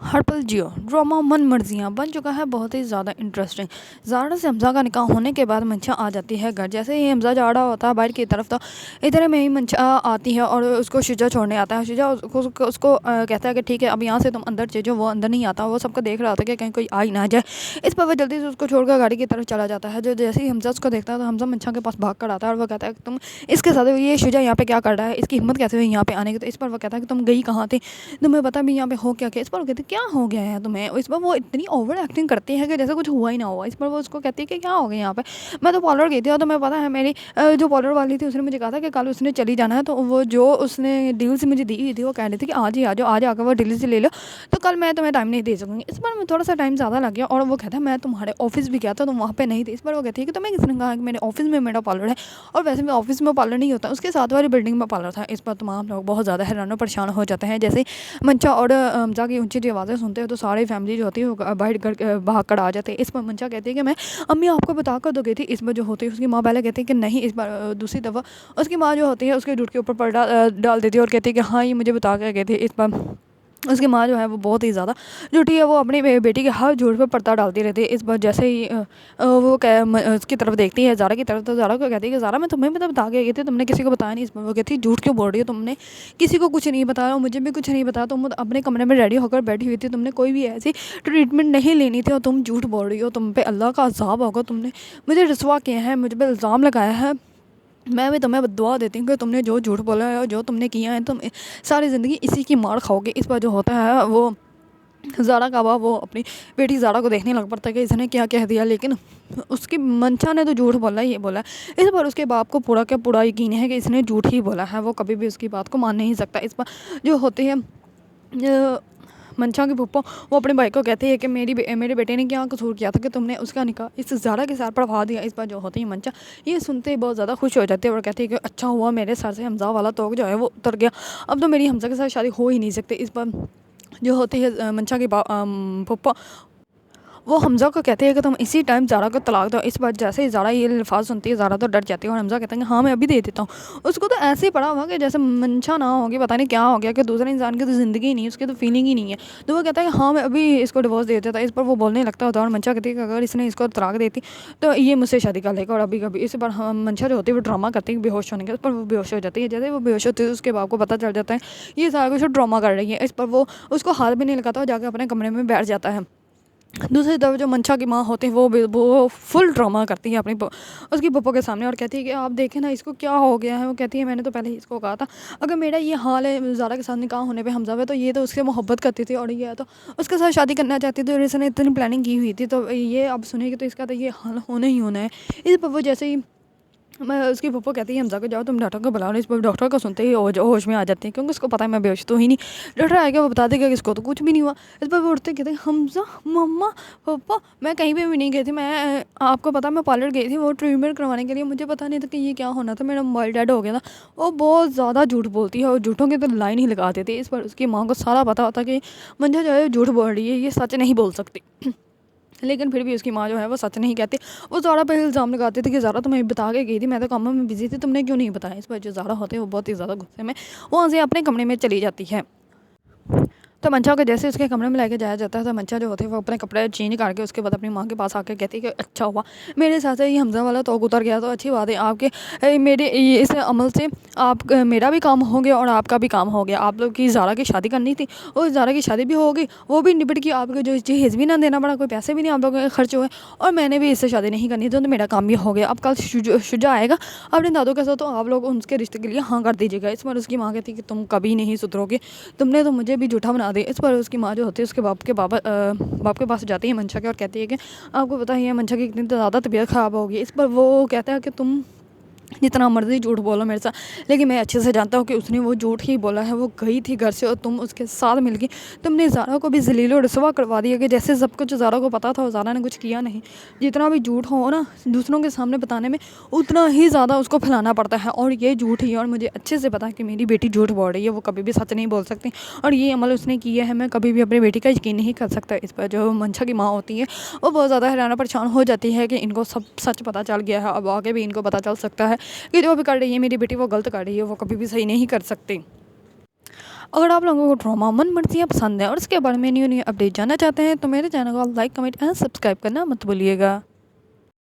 हर पल जियो ड्रामा मन मर्जियाँ बन चुका है बहुत ही ज़्यादा इंटरेस्टिंग। ज़ारा से हमज़ा का निकाह होने के बाद मंशा आ जाती है घर। जैसे ही हमज़ा जा रहा होता है बाहर की तरफ तो इधर में ही मंशा आती है और उसको शुजा छोड़ने आता है। शुजा उसको कहता है कि ठीक है अब यहाँ से तुम अंदर चलो। वो अंदर नहीं आता, वो सबको देख रहा होता है कि कहीं कोई आ ही ना जाए। इस पर वो जल्दी से उसको छोड़कर गाड़ी की तरफ चला जाता है। जो जैसे ही हमज़ा उसको देखता है तो हमज़ा मंशा के पास भाग कर आता है और वो कहता है कि तुम इसके साथ ये शुजा यहाँ पे क्या कर रहा है, इसकी हिम्मत कैसे हुई यहाँ पे आने की। तो इस पर वो कहता है कि तुम गई कहाँ थी, तुम्हें पता भी यहाँ पे हो क्या क्या। इस पर वो कहते क्या हो गया है तुम्हें। इस पर वो इतनी ओवर एक्टिंग करती है कि जैसे कुछ हुआ ही ना हुआ। इस पर वो उसको कहती है कि क्या हो गया यहाँ पे, मैं तो पार्लर गई थी और तुम्हें पता है मेरी जो पार्लर वाली थी उसने मुझे कहा था कि कल उसने चली जाना है। तो वो जो उसने डील से मुझे दी हुई थी वो कह रही थी कि आज ही आ जाओ, आज आकर वो डील से ले लो, तो कल मैं तुम्हें टाइम नहीं दे सकूँगी। इस पर थोड़ा सा टाइम ज़्यादा लग गया और वो कहता है मैं तुम्हारे ऑफिस भी गया था, तुम वहाँ पे नहीं थे। इस पर वो कहती है कि तुम्हें किसने कहा कि मेरे ऑफिस में मेरा पार्लर है, और वैसे में ऑफिस में पार्लर नहीं होता, उसके साथ वाली बिल्डिंग में पार्लर था। इस पर तमाम लोग बहुत ज़्यादा हैरान और परेशान हो जाते हैं। जैसे मंशा और हमज़ा की ऊंची ऊंची आवाज़ें सुनते हैं तो सारी फैमिली जो होती है वो बाहर घर भाग कर आ जाते हैं। इस पर मंशा कहती है कि मैं अम्मी आपको बता कर दो गई थी। इस पर जो होती है उसकी माँ पहले कहती है कि नहीं, इस बार दूसरी दफ़ा उसकी माँ जो होती है उसके झूठ के ऊपर पर्दा डाल देती है और कहती है कि हाँ ये मुझे बता कर गई थी। इस पर उसकी माँ जो है वो बहुत ही ज़्यादा झूठी है, वो अपनी बेटी के हर झूठ पर पर्दा डालती रहती है। इस बार जैसे ही वो उसकी तरफ देखती है ज़ारा की तरफ, तो ज़ारा को कहती है कि ज़ारा मैं तुम्हें भी तो बता के गई थी, तुमने किसी को बताया नहीं। इस पर वो कहती है झूठ क्यों बोल रही हो, तुमने किसी को कुछ नहीं बताया, मुझे भी कुछ नहीं बताया, तुम अपने कमरे में रेडी होकर बैठी हुई थी, तुमने कोई भी ऐसी ट्रीटमेंट नहीं लेनी थी और तुम झूठ बोल रही हो, तुम पे अल्लाह का अज़ाब होगा, तुमने मुझे रसवा किया है, मुझ पर इल्ज़ाम लगाया है। मैं भी तुम्हें दुआ देती हूँ कि तुमने जो झूठ बोला है और जो तुमने किया है तुम सारी ज़िंदगी इसी की मार खाओगे। इस पर जो होता है वो ज़ारा का बाप वो अपनी बेटी ज़ारा को देखने लग पड़ता है कि इसने क्या कह दिया, लेकिन उसकी मंशा ने तो झूठ बोला ही बोला। इस पर उसके बाप को पूरा का पूरा यकीन है कि इसने झूठ ही बोला है, वो कभी भी उसकी बात को मान नहीं सकता। इस पर जो होती है मंशा की फूफो वो अपने भाई को कहती है कि मेरे बेटे ने क्या कसूर किया था कि तुमने उसका निकाह इस ज़ारा के साथ पढ़वा दिया। इस पर जो होती है मंशा ये सुनते ही बहुत ज़्यादा खुश हो जाती है और कहती है कि अच्छा हुआ मेरे सर से हमज़ा वाला तोग जो है वो उतर गया, अब तो मेरी हमज़ा के साथ शादी हो ही नहीं सकती। इस पर जो होती है मंशा की फूफो वो हमज़ा को कहती है कि तुम इसी टाइम ज़ारा को तलाक दो। इस बार जैसे ही ज़ारा ये अल्फाज सुनती है ज़ारा तो डर जाती है और हमज़ा कहता है कि हाँ मैं अभी दे देता हूँ। उसको तो ऐसे ही पड़ा हुआ कि जैसे मंशा ना होगी, पता नहीं क्या हो गया कि दूसरे इंसान की तो ज़िंदगी ही नहीं है, उसकी तो फीलिंग ही नहीं है। तो वो कहता है कि हाँ मैं अभी इसको डिवोर्स दे देता। इस पर वो बोलने लगता होता है और मंशा कहती है कि अगर इसने इसको तलाक देती तो ये मुझसे शादी कर लेगा और अभी कभी। इस पर हम मंशा जो होती है वो ड्रामा करती है बेहोश होने के, उस पर वो बेहोश हो जाती है। जैसे वो बेहोश होती है उसके बाप को पता चल जाता है ये सारा कुछ ड्रामा कर रही है। इस पर वो उसको हाथ भी नहीं लगाता और जाकर अपने कमरे में बैठ जाता है। दूसरी तरफ जो मंशा की माँ होती है वो फुल ड्रामा करती है अपनी उसकी पप्पो के सामने और कहती है कि आप देखें ना इसको क्या हो गया है। वो कहती है मैंने तो पहले ही इसको कहा था अगर मेरा ये हाल है ज़ारा के साथ निकाह होने पे हमज़ा है तो ये तो उससे मोहब्बत करती थी और ये है तो उसके साथ शादी करना चाहती थी और इसने इतनी प्लानिंग की हुई थी, तो ये अब सुनेगी तो इसका तो ये हाल होना ही होना है। इस पर वो जैसे ही मैं उसकी पप्पो कहती है हमज़ा को जाओ तुम डॉक्टर को बुलाओ। इस पर डॉक्टर को सुनते ही होश में आ जाती है क्योंकि उसको पता है मैं बेहोश तो ही नहीं। डॉक्टर आएगा वो बता देगा कि इसको तो कुछ भी नहीं हुआ। इस पर वो उठते कहते हैं हमज़ा मम्मा पप्पा मैं कहीं पे भी नहीं गई थी, मैं आपको पता मैं पार्लर गई थी वो ट्रीटमेंट करवाने के लिए, मुझे पता नहीं था कि ये क्या होना था, मेरा मोबाइल डेड हो गया था। वो बहुत ज़्यादा झूठ बोलती है और झूठों की तो लाइन ही लगा देती है। इस पर उसकी माँ को सारा पता होता कि मंजा जो है झूठ बोल रही है, ये सच नहीं बोल सकती। लेकिन फिर भी उसकी माँ जो है वो सच नहीं कहती, वो ज़ारा पर इल्ज़ाम लगाती थी कि ज़ारा तुम्हें बता के गई थी, मैं तो काम में बिजी थी, तुमने क्यों नहीं बताया। इस पर जो ज़ारा होते हैं वो बहुत ही ज़्यादा गुस्से में वहाँ से अपने कमरे में चली जाती है। तो मंशा को जैसे उसके कमरे में लेके जाया जाता है तो मंशा जो होती है वो अपने कपड़े चेंज करके उसके बाद अपनी माँ के पास आकर कहती है कि अच्छा हुआ मेरे साथ से ये हमज़ा वाला तोग उतर गया, तो अच्छी बात है आपके मेरे इस अमल से आप मेरा भी काम हो गया और आपका भी काम हो गया। आप लोग की ज़ारा की शादी करनी थी और ज़ारा की शादी भी हो गई, वो भी निपट गई, आपको जो जहेज़ भी ना देना पड़ा, कोई पैसे भी नहीं आप लोगों के खर्च हुए और मैंने भी इससे शादी नहीं करनी थी तो मेरा काम भी हो गया। अब कल शुजा आएगा अपने दादों के साथ तो आप लोग उसके रिश्ते के लिए हाँ कर दीजिएगा। इस पर उसकी माँ कहती कि तुम कभी नहीं सुधरोगे, तुमने तो मुझे भी झूठा बना दिया। इस पर उसकी माँ जो होती है उसके बाप के पास जाती है मंशा के और कहती है कि आपको पता ही है मंशा की कितनी ज़्यादा तबीयत ख़राब होगी। इस पर वो कहता है कि तुम जितना मर्जी झूठ बोलो मेरे साथ, लेकिन मैं अच्छे से जानता हूँ कि उसने वो झूठ ही बोला है। वो गई थी घर से और तुम उसके साथ मिल गई, तुमने ज़ारा को भी ज़लील और रसवा करवा दिया कि जैसे सब कुछ ज़ारा को पता था और ज़ारा ने कुछ किया नहीं। जितना भी झूठ हो ना दूसरों के सामने बताने में उतना ही ज़्यादा उसको फैलाना पड़ता है और ये झूठ ही है और मुझे अच्छे से पता है कि मेरी बेटी झूठ बोल रही है, वो कभी भी सच नहीं बोल सकती और ये अमल उसने किया है, मैं कभी भी अपनी बेटी का यकीन नहीं कर सकता। इस पर जो मंशा की माँ होती है वो बहुत ज़्यादा हैरान परेशान हो जाती है कि इनको सब सच पता चल गया है, अब आगे भी इनको पता चल सकता है कि जो भी कर रही है मेरी बेटी वो गलत कर रही है, वो कभी भी सही नहीं कर सकती। अगर आप लोगों को ड्रामा मन मर्जियाँ पसंद है और इसके बारे में न्यू न्यू अपडेट जानना चाहते हैं तो मेरे चैनल को लाइक कमेंट एंड सब्सक्राइब करना मत भूलिएगा।